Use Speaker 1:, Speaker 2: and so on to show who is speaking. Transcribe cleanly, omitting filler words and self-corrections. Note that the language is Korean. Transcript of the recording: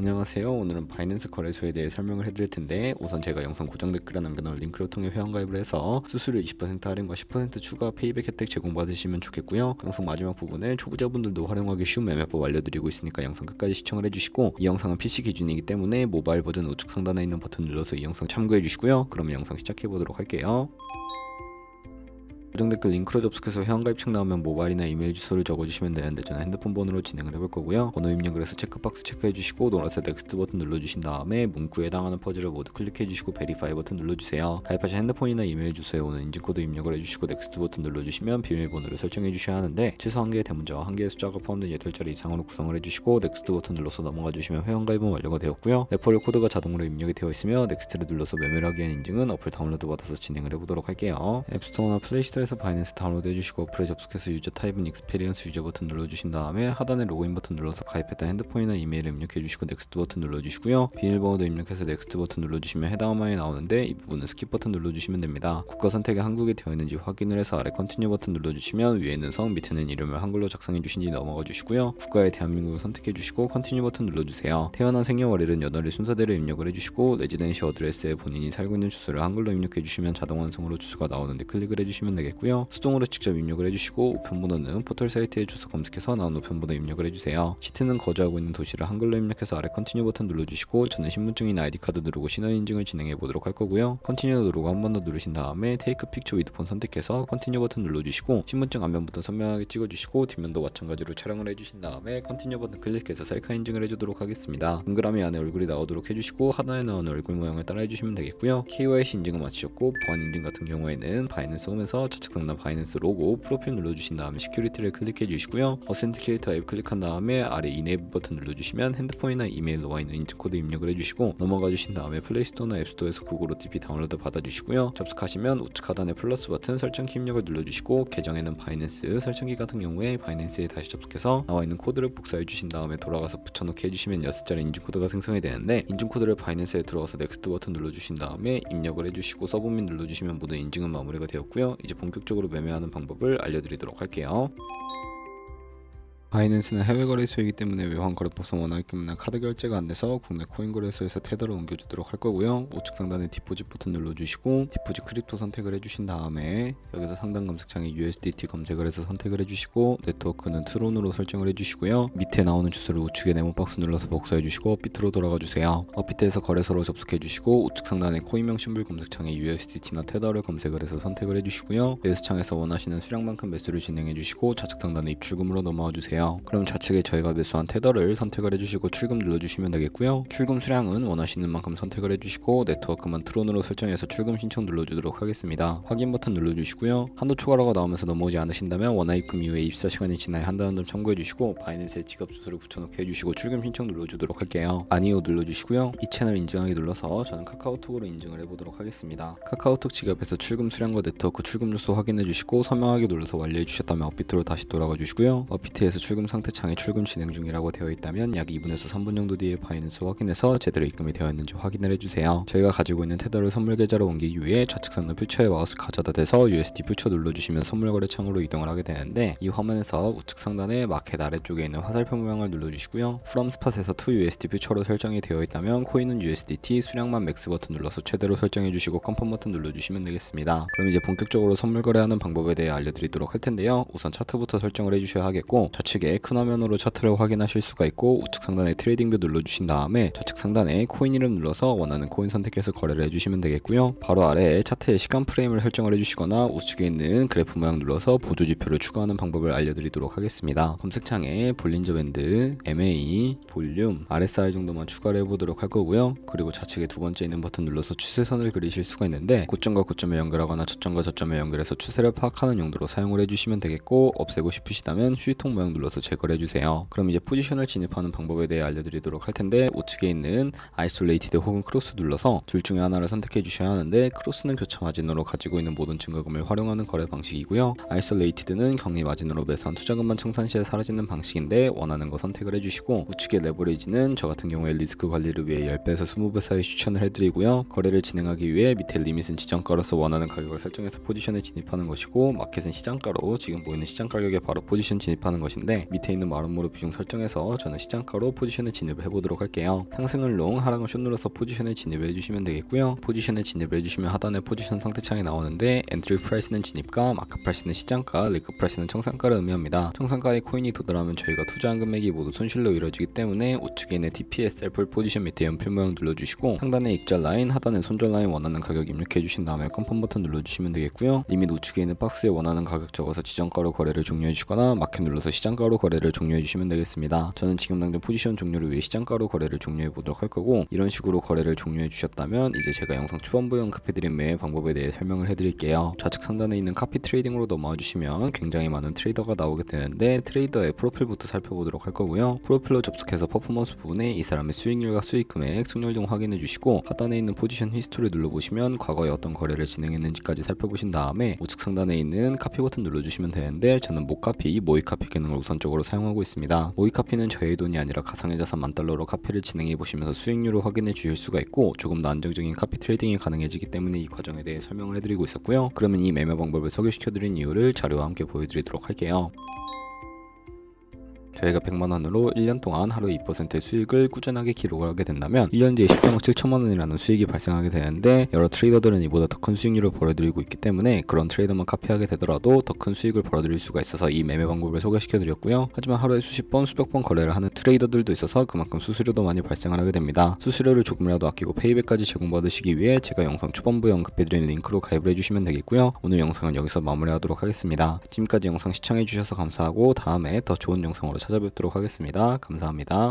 Speaker 1: 안녕하세요. 오늘은 바이낸스 거래소에 대해 설명을 해드릴 텐데, 우선 제가 영상 고정 댓글에 남겨놓은 링크를 통해 회원가입을 해서 수수료 20% 할인과 10% 추가 페이백 혜택 제공받으시면 좋겠고요. 영상 마지막 부분에 초보자분들도 활용하기 쉬운 매매법 알려드리고 있으니까 영상 끝까지 시청을 해주시고, 이 영상은 PC 기준이기 때문에 모바일 버전 우측 상단에 있는 버튼 눌러서 이 영상 참고해주시고요. 그러면 영상 시작해보도록 할게요. 고정 댓글 링크로 접속해서 회원가입창 나오면 모바일이나 이메일 주소를 적어주시면 되는데, 저는 핸드폰 번호로 진행을 해볼 거고요. 번호 입력을 해서 체크박스 체크해주시고 노란색 넥스트 버튼 눌러주신 다음에 문구에 해당하는 퍼즐을 모두 클릭해주시고 베리파이 버튼 눌러주세요. 가입하신 핸드폰이나 이메일 주소에 오는 인증코드 입력을 해주시고 넥스트 버튼 눌러주시면 비밀번호를 설정해주셔야 하는데, 최소 1개의 대문자와 1개의 숫자가 포함된 8자리 이상으로 구성을 해주시고 넥스트 버튼 눌러서 넘어가주시면 회원가입은 완료가 되었고요. 레퍼럴 코드가 자동으로 입력이 되어 있으며 넥스트를 눌러서 매매를 하기 위한 인증은 어플 다운로드 받아서 진행을 해보도록 할게요. 앱스토어나 플레이스토어 에서 바이낸스 다운로드 해주시고 어플에 접속해서 유저 타입은 익스페리언스 유저 버튼 눌러주신 다음에 하단에 로그인 버튼 눌러서 가입했던 핸드폰이나 이메일을 입력해주시고 넥스트 버튼 눌러주시고요. 비밀번호도 입력해서 넥스트 버튼 눌러주시면 해당 화면이 나오는데, 이 부분은 스킵 버튼 눌러주시면 됩니다. 국가 선택이 한국에 되어 있는지 확인을 해서 아래 컨티뉴 버튼 눌러주시면 위에 있는 성, 밑에는 이름을 한글로 작성해주신 뒤 넘어가 주시고요. 국가에 대한민국을 선택해주시고 컨티뉴 버튼 눌러주세요. 태어난 생년월일은 연월일 순서대로 입력을 해주시고 레지던시 어드레스에 본인이 살고 있는 주소를 한글로 입력해주시면 자동 완성으로 주소가 나오는데 클릭을 해주시면 되겠고요. 수동으로 직접 입력을 해주시고 우편번호는 포털 사이트의 주소 검색해서 나온 우편번호 입력을 해주세요. 시티는 거주하고 있는 도시를 한글로 입력해서 아래 컨티뉴 버튼 눌러주시고, 저는 신분증이나 아이디카드 누르고 신원인증을 진행해 보도록 할 거고요. 컨티뉴 누르고 한 번 더 누르신 다음에 테이크 픽처 위드 폰 선택해서 컨티뉴 버튼 눌러주시고 신분증 앞면부터 선명하게 찍어주시고 뒷면도 마찬가지로 촬영을 해주신 다음에 컨티뉴 버튼 클릭해서 셀카 인증을 해주도록 하겠습니다. 동그라미 안에 얼굴이 나오도록 해주시고 하단에 나오는 얼굴 모양을 따라 해주시면 되겠고요. KYC 인증은 마치셨고, 보안 인증 같은 경우에는 바이낸스 홈에서 좌측 상단 바이낸스 로고 프로필 눌러주신 다음에 시큐리티를 클릭해 주시고요. 어센티케이터 앱 클릭한 다음에 아래 이네이블 버튼 눌러주시면 핸드폰이나 이메일로 와 있는 인증코드 입력을 해주시고 넘어가 주신 다음에 플레이스토어나 앱스토어에서 구글 OTP 다운로드 받아주시고요. 접속하시면 우측 하단에 플러스 버튼 설정키 입력을 눌러주시고, 계정에는 바이낸스 설정키 같은 경우에 바이낸스에 다시 접속해서 나와 있는 코드를 복사해 주신 다음에 돌아가서 붙여넣기 해주시면 6자리 인증코드가 생성이 되는데, 인증코드를 바이낸스에 들어가서 넥스트 버튼 눌러주신 다음에 입력을 해주시고 서브밋 눌러주시면 모든 인증은 마무리가 되었고요. 이제 본격적으로 매매하는 방법을 알려드리도록 할게요. 바이낸스는 해외 거래소이기 때문에 외환 거래법상 원화입 금이나 카드 결제가 안 돼서 국내 코인 거래소에서 테더를 옮겨주도록 할 거고요. 우측 상단에 디포짓 버튼 눌러주시고 디포짓 크립토 선택을 해주신 다음에 여기서 상단 검색창에 USDT 검색을 해서 선택을 해주시고 네트워크는 트론으로 설정을 해주시고요. 밑에 나오는 주소를 우측에 네모 박스 눌러서 복사해주시고 업비트로 돌아가 주세요. 업비트에서 거래소로 접속해주시고 우측 상단에 코인명 심볼 검색창에 USDT나 테더를 검색을 해서 선택을 해주시고요. 매수창에서 원하시는 수량만큼 매수를 진행해주시고 좌측 상단에 입출금으로 넘어와 주세요. 그럼 좌측에 저희가 매수한 테더를 선택을 해주시고 출금 눌러주시면 되겠고요. 출금 수량은 원하시는 만큼 선택을 해주시고 네트워크만 트론으로 설정해서 출금 신청 눌러주도록 하겠습니다. 확인 버튼 눌러주시고요. 한도 초과라고 나오면서 넘어오지 않으신다면 원화 입금 이후에 24시간이 지나야 한다는 점 참고해주시고, 바이낸스에 지갑 주소를 붙여넣기 해주시고 출금 신청 눌러주도록 할게요. 아니요 눌러주시고요. 이 채널 인증하기 눌러서 저는 카카오톡으로 인증을 해보도록 하겠습니다. 카카오톡 지갑에서 출금 수량과 네트워크 출금 주소 확인해주시고 서명하기 눌러서 완료해주셨다면 업비트로 다시 돌아가 주시고요. 업비트에서 출금 상태 창에 출금 진행 중이라고 되어 있다면 약 2분에서 3분 정도 뒤에 바이낸스 확인해서 제대로 입금이 되어 있는지 확인을 해주세요. 저희가 가지고 있는 테더를 선물 계좌로 옮기기 위해 좌측 상단 퓨처에 마우스 가져다 대서 USD 퓨처 눌러주시면 선물 거래 창으로 이동을 하게 되는데, 이 화면에서 우측 상단에 마켓 아래쪽에 있는 화살표 모양을 눌러주시고요. From Spot에서 to USD 퓨처로 설정이 되어 있다면 코인은 USDT, 수량만 맥스 버튼 눌러서 최대로 설정해주시고 컨펌 버튼 눌러주시면 되겠습니다. 그럼 이제 본격적으로 선물 거래하는 방법에 대해 알려드리도록 할 텐데요. 우선 차트부터 설정을 해주셔야 하겠고, 좌측에 큰 화면으로 차트를 확인하실 수가 있고 우측 상단에 트레이딩뷰 눌러주신 다음에 좌측 상단에 코인 이름 눌러서 원하는 코인 선택해서 거래를 해주시면 되겠고요. 바로 아래에 차트의 시간 프레임을 설정을 해주시거나 우측에 있는 그래프 모양 눌러서 보조 지표를 추가하는 방법을 알려드리도록 하겠습니다. 검색창에 볼린저 밴드, MA, 볼륨, RSI 정도만 추가를 해보도록 할 거고요. 그리고 좌측에 두 번째 있는 버튼 눌러서 추세선을 그리실 수가 있는데, 고점과 고점을 연결하거나 저점과 저점을 연결해서 추세를 파악하는 용도로 사용을 해주시면 되겠고, 없애고 싶으시다면 휴지통 모양 눌러서 제거를 해주세요. 그럼 이제 포지션을 진입하는 방법에 대해 알려드리도록 할 텐데, 우측에 있는 아이솔레이티드 혹은 크로스 눌러서 둘 중에 하나를 선택해 주셔야 하는데, 크로스는 교차 마진으로 가지고 있는 모든 증거금을 활용하는 거래 방식이고요. 아이솔레이티드는 격리 마진으로 매수한 투자금만 청산 시에 사라지는 방식인데 원하는 거 선택을 해주시고, 우측의 레버리지는 저 같은 경우에 리스크 관리를 위해 10배에서 20배 사이 추천을 해드리고요. 거래를 진행하기 위해 밑에 리밋은 지정가로서 원하는 가격을 설정해서 포지션에 진입하는 것이고, 마켓은 시장가로 지금 보이는 시장 가격에 바로 포지션 진입하는 것인데, 때문에 밑에 있는 마름모로 비중 설정해서 저는 시장가로 포지션에 진입을 해보도록 할게요. 상승은 롱, 하락은 숏 눌러서 포지션에 진입을 해주시면 되겠고요. 포지션에 진입을 해주시면 하단에 포지션 상태창이 나오는데 엔트리 프라이스는 진입가, 마크 프라이스는 시장가, 리크 프라이스는 청산가를 의미합니다. 청산가에 코인이 도달하면 저희가 투자한 금액이 모두 손실로 이루어지기 때문에 우측에 있는 TPS 셀프 포지션 밑에 연필 모양 눌러주시고 상단에 익절 라인, 하단에 손절 라인 원하는 가격 입력해주신 다음에 컨펌 버튼 눌러주시면 되겠고요. 리밋 우측에 있는 박스에 원하는 가격 적어서 지정가로 거래를 종료해주거나 마켓 눌러서 시장가로 거래를 종료해주시면 되겠습니다. 저는 지금 당장 포지션 종료를 위해 시장가로 거래를 종료해보도록 할 거고, 이런 식으로 거래를 종료해주셨다면 이제 제가 영상 초반부에 언급해드린 매매 방법에 대해 설명을 해드릴게요. 좌측 상단에 있는 카피 트레이딩으로 넘어와 주시면 굉장히 많은 트레이더가 나오게 되는데 트레이더의 프로필부터 살펴보도록 할 거고요. 프로필로 접속해서 퍼포먼스 부분에 이 사람의 수익률과 수익금액, 승률 등 확인해 주시고 하단에 있는 포지션 히스토리 눌러보시면 과거에 어떤 거래를 진행했는지까지 살펴보신 다음에 우측 상단에 있는 카피 버튼 눌러주시면 되는데 저는 모카피, 모이카피 기능을 우선적으로 사용하고 있습니다. 모이카피는 저의 돈이 아니라 가상의 자산 $10,000로 카피를 진행해 보시면서 수익률을 확인해 주실 수가 있고 조금 더 안정적인 카피 트레이딩이 가능해지기 때문에 이 과정에 대해 설명을 해드리고 있었고요. 그러면 이 매매 방법을 소개시켜드린 이유를 자료와 함께 보여드리도록 할게요. 저희가 100만원으로 1년 동안 하루 2%의 수익을 꾸준하게 기록을 하게 된다면 1년 뒤에 13억 7천만원이라는 수익이 발생하게 되는데, 여러 트레이더들은 이보다 더 큰 수익률을 벌어들이고 있기 때문에 그런 트레이더만 카피하게 되더라도 더 큰 수익을 벌어들일 수가 있어서 이 매매 방법을 소개시켜 드렸고요. 하지만 하루에 수십 번, 수백 번 거래를 하는 트레이더들도 있어서 그만큼 수수료도 많이 발생을 하게 됩니다. 수수료를 조금이라도 아끼고 페이백까지 제공받으시기 위해 제가 영상 초반부에 언급해드린 링크로 가입을 해주시면 되겠고요. 오늘 영상은 여기서 마무리하도록 하겠습니다. 지금까지 영상 시청해주셔서 감사하고 다음에 더 좋은 영상으로 찾아뵙도록 하겠습니다. 감사합니다.